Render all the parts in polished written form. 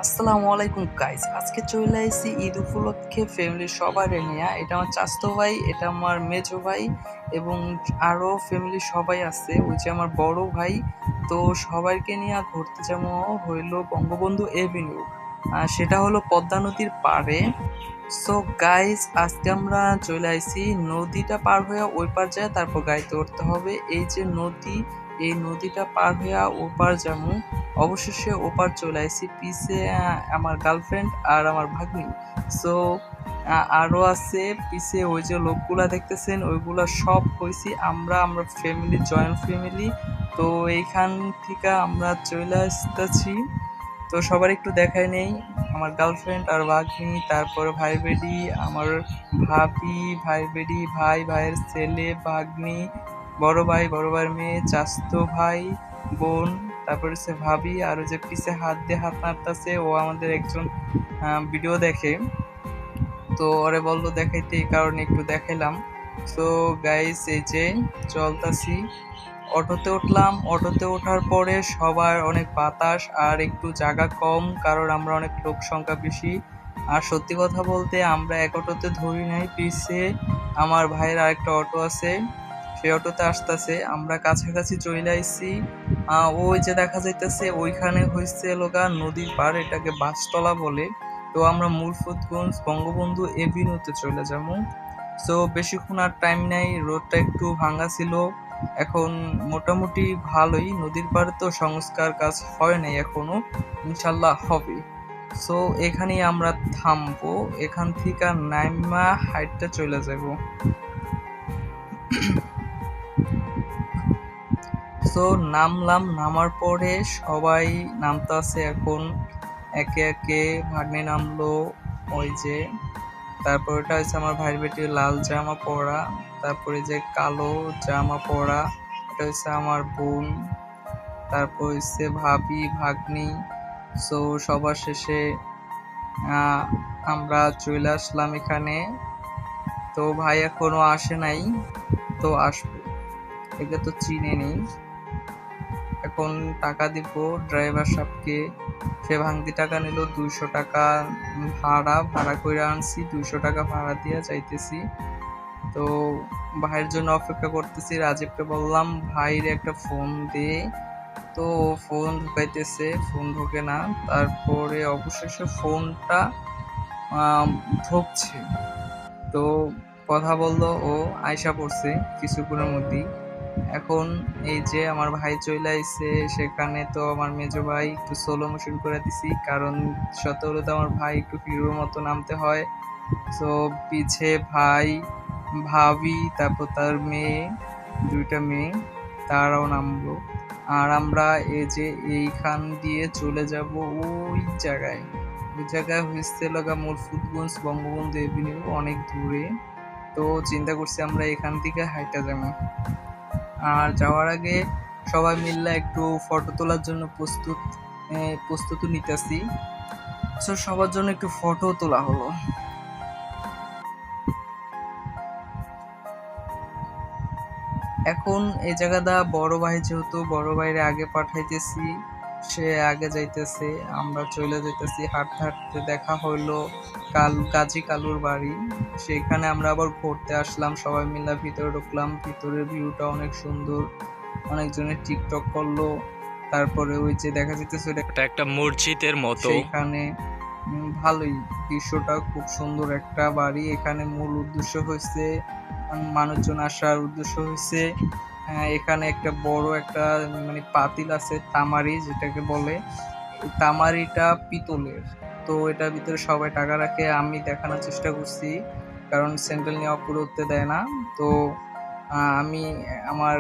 আসসালামু আলাইকুম গাইস, আজকে চলে আইছি ঈদ উপলক্ষে ফ্যামিলির সবার নিয়ে। এটা আমার চাচতো ভাই, এটা আমার মেজো ভাই এবং আরো ফ্যামিলির সবাই আছে। ওই যে আমার বড় ভাই। তো সবাইকে নিয়ে ঘুরতে যাবো হইলো বঙ্গবন্ধু এভিনিউ, সেটা হলো পদ্মা নদীর পাড়ে। সো গাইস, আজকে আমরা চলে আইছি নদীটা পার হয়ে ওই পার যায়, তারপর গাড়িতে উঠতে হবে। এই যে নদী, এই নদীটা পার হয়ে ওপার যাবো। অবশেষে ওপার চলে আইছি। পিছে আমার গার্লফ্রেন্ড আর আমার ভাগ্নি। সো আরো আছে পিছে, ওই যে লোকগুলা দেখতেছেন ওইগুলা সব হইছি আমরা ফ্যামিলি, জয়েন্ট ফ্যামিলি। তো এইখান থেকে আমরা চলে আসতেছি। তো সবার একটু দেখাই নেই, আমার গার্লফ্রেন্ড আর ভাগ্নি, তারপরে ভাই বেডি, আমার ভাবি, ভাই বেডি, ভাই, ভাইয়ের ছেলে, ভাগ্নি, বড় ভাই, বড় ভাইয়ের মেয়ে, চাচতো ভাই, বোন, তারপরে হচ্ছে ভাবি। আর ওই যে পিছে হাত দিয়ে হাত নাড়তাছে, ও আমাদের একজন ভিডিও দেখে। তো ওরে বললো দেখাইতে, এই কারণে একটু দেখাইলাম। তো গাইস, এই যে চলতাছি, অটোতে উঠলাম। অটোতে ওঠার পরে সবার অনেক বাতাস আর একটু জায়গা কম, কারণ আমরা অনেক লোক সংখ্যা বেশি। আর সত্যি কথা বলতে আমরা এক অটোতে ধরি নাই, পিছে আমার ভাইয়ের আরেকটা অটো আছে, সেই অটোতে আসতেছে। আমরা কাছাকাছি চলে আইছি। ওই যে দেখা যাইতেছে ওইখানে হইছে লগা নদীর পার, এটাকে বাসতলা বলে। তো আমরা মুরফতগঞ্জ বঙ্গবন্ধু এভিনিউতে চলে যাবো। সো বেশিক্ষণ আর টাইম নাই, রোডটা একটু ভাঙা ছিল। এখন মোটামুটি ভালোই, নদীর পাড়ে তো সংস্কার কাজ হয় নাই এখনো, ইনশাল্লাহ হবে। সো এখানেই আমরা থামবো, এখান থেকে নাইমা হাইটটা চলে যাব। সো নামলাম, নামার পরে সবাই নামতে আছে এখন একে একে। ভাগ্নে নামলো, ওই যে। তারপর এটা হচ্ছে আমার ভাইয়ের বেটির লাল জামা পরা, তারপরে যে কালো জামা পরা, এটা হচ্ছে আমার বোন, তারপর হচ্ছে ভাবি, ভাগ্নি। সো সবার শেষে আহ, আমরা চলে আসলাম এখানে। তো ভাই এখনো আসে নাই, তো আসবে, একে তো চিনে নেই। এখন টাকা দিব ড্রাইভার সাহেবকে। সে ভাঙতি টাকা নিল 200 টাকা ভাড়া, ভাড়া করে আনছি, 200 টাকা ভাড়া দিয়ে যাইতেছি। তো ভাইয়ের জন্য অপেক্ষা করতেছি। রাজীবকে বললাম ভাইয়ের একটা ফোন দে, তো ফোন ঢুকাইতেছে, ফোন ঢোকে না। তারপরে অবশেষে ফোনটা ঢুকছে। তো কথা বললো, ও আয়সা পড়ছে কিছুক্ষণের মধ্যেই। এখন এই যে আমার ভাই চলে আইছে সেখানে। তো আমার মেজো ভাই একটু সোলো মোশন করে দিছি, কারণ সত হলো তো আমার ভাই একটু হিরোর মতো নামতে হয়। তো পিছে ভাই, ভাবি, তারপর তার মেয়ে, দুইটা মেয়ে, তারাও নামলো। আর আমরা এই যে এইখান দিয়ে চলে যাব ওই জায়গায়। ওই জায়গায় হয়েছে লগা মুরফুদগঞ্জ বঙ্গবন্ধু এভিনিউ, অনেক দূরে। তো চিন্তা করছি আমরা এখান থেকে হাইটা যাবো। আর যাওয়ার আগে সবাই মিলে একটু ফটো তোলার জন্য প্রস্তুতি নিতেছি। তো সবার জন্য একটু ফটো তোলা হলো। এখন এই জায়গাটা বড় ভাই, যেহেতু বড় ভাইরে আগে পাঠাইতেছি, সে আগে যাইতেছে, আমরা চলে যাইতেছি। হাঁটতে হাঁটতে দেখা হইলো কাজী কালুর বাড়ি। সেখানে আমরা আবার ঘুরতে আসলাম, সবাই মিলে ভিতরে ঢুকলাম। ভিতরের ভিউটা অনেক সুন্দর, অনেকজনে টিকটক করলো। তারপরে ওই যে দেখা যাইতেছে এটা একটা মসজিদের মতো। সেইখানে ভালোই, দৃশ্যটা খুব সুন্দর একটা বাড়ি। এখানে মূল উদ্দেশ্য হয়েছে, মানুষজন আসার উদ্দেশ্য হয়েছে, এখানে একটা বড় একটা মানে পাতিল আছে, তামারি যেটাকে বলে। এই তামারিটা পিতলের। তো এটার ভিতরে সবাই টাকা রাখে। আমি দেখানোর চেষ্টা করছি, কারণ স্যান্ডেল নিয়ে উপরে উঠতে দেয় না। তো আমি আমার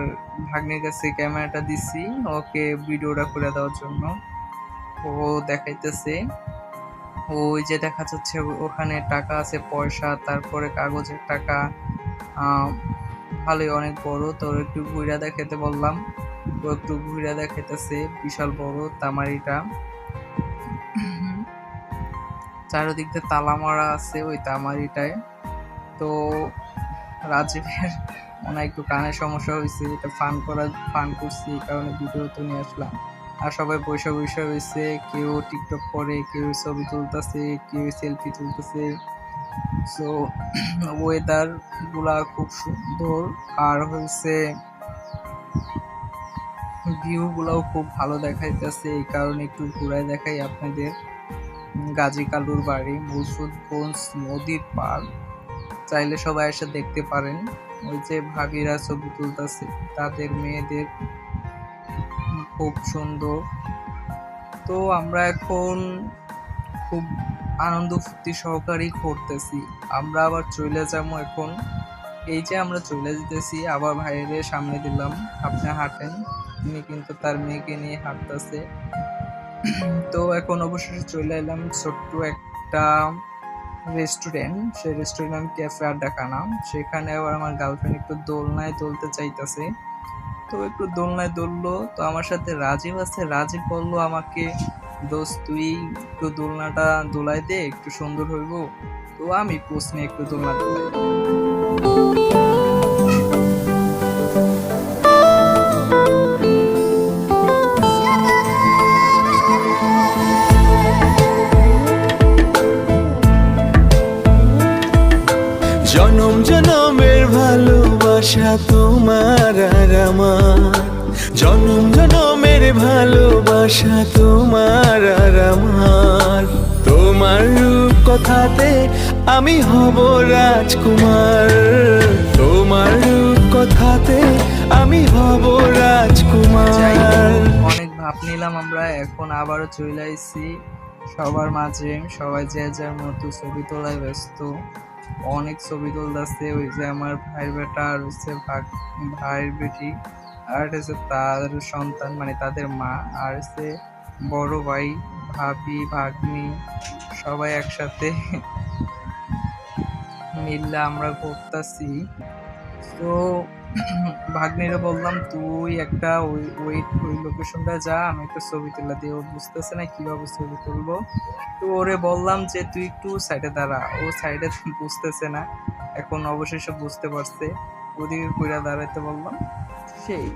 ভাগ্নের কাছে ক্যামেরাটা দিছি, ওকে ভিডিওটা করে দেওয়ার জন্য। ও দেখাইতেছে, ওই যে দেখা যাচ্ছে ওখানে টাকা আছে, পয়সা, তারপরে কাগজের টাকা। আহ ভালোই, অনেক বড়। তোর একটু ঘুরে দেখাতে বললাম, ও একটু ঘুরে দেখাইতেছে। বিশাল বড় তামারিটা, চারিদিক দিয়ে তালা মারা আছে ওই তামারিটায়। তো রাজীবের মনে হয় একটু কানের সমস্যা হয়েছে, এটা ফান করছি, এই কারণে ভিডিও তো নিয়ে আসলাম। আর সবাই বসে বসে রয়েছে, কেউ টিকটক করে, কেউ ছবি তুলতেছে, কেউ সেলফি তুলতেছে। সো ওয়েদার গুলা খুব সুন্দর, আর হয়েছে ভিউ গুলাও খুব ভালো দেখাইতেছে। এই কারণে একটু ঘুরায় দেখাই আপনাদের। গাজী কালুর বাড়ি, মুর্শিদগঞ্জ নদীর পার। চাইলে সবাই এসে দেখতে পারেন। ওই যে ভাবিরা ছবি তুলতেছে, তাদের মেয়েদের খুব সুন্দর। তো আমরা এখন খুব আনন্দ ফুর্তি সহকারেই ঘুরতেছি। আমরা আবার চলে যাবো এখন। এই যে আমরা চলে যেতেছি, আবার ভাইয়ের সামনে দিলাম, আপনি হাঁটেন। তিনি কিন্তু তার মেয়েকে নিয়ে হাঁটতেছে। তো এখন অবশেষে চলে এলাম ছোট্ট একটা রেস্টুরেন্ট। সেই রেস্টুরেন্ট ক্যাফে আড্ডা খানা। সেখানে আবার আমার গার্লফ্রেন্ড একটু দোলনায় দুলতে চাইতেছে। তো একটু দোলনায় দুললো, তো আমার সাথে রাজীব আছে। রাজীব বললো আমাকে, দোস্ত তুই একটু দোলনাটা দোলাই দে, একটু সুন্দর হইব। তো আমি প্রশ্নে একটু দোলনা দোলাই। জনম জনমের ভালোবাসা তোমার আর আমার, জনম জনমের ভালোবাসা তোমার আর আমার। তোমার রূপ কথাতে আমি হব রাজকুমার, তোমার রূপ কথাতে আমি হব যাই রাজকুমার। হোক, অনেক ভাব নিলাম আমরা। এখন আবারও চলে আইছি সবার মাঝে। সবাই যে যার মতো ছবি তোলায় ব্যস্ত। অনেক ছবি তুলতেছে। ওই যে আমার ভাইয়ের বেটা, আর হচ্ছে ভাইয়ের বেটি, আর হচ্ছে তার সন্তান, মানে তাদের মা, আর হচ্ছে বড় ভাই, ভাবি, ভাগ্নি, সবাই একসাথে মিললে আমরা ঘুরতাছি। তো ভাগ্নিরে বললাম, তুই একটা ওই লোকেশনটা যা, আমি একটা ছবি তুলে দিই। ও বুঝতেছে না কিভাবে ছবি তুলবো। তো ওরে বললাম যে তুই একটু সাইডে দাঁড়া। ও সাইডে বুঝতেছে না। এখন অবশেষে বুঝতে পারছে। ওদিকে কইরা দাঁড়াইতে বললাম। সেই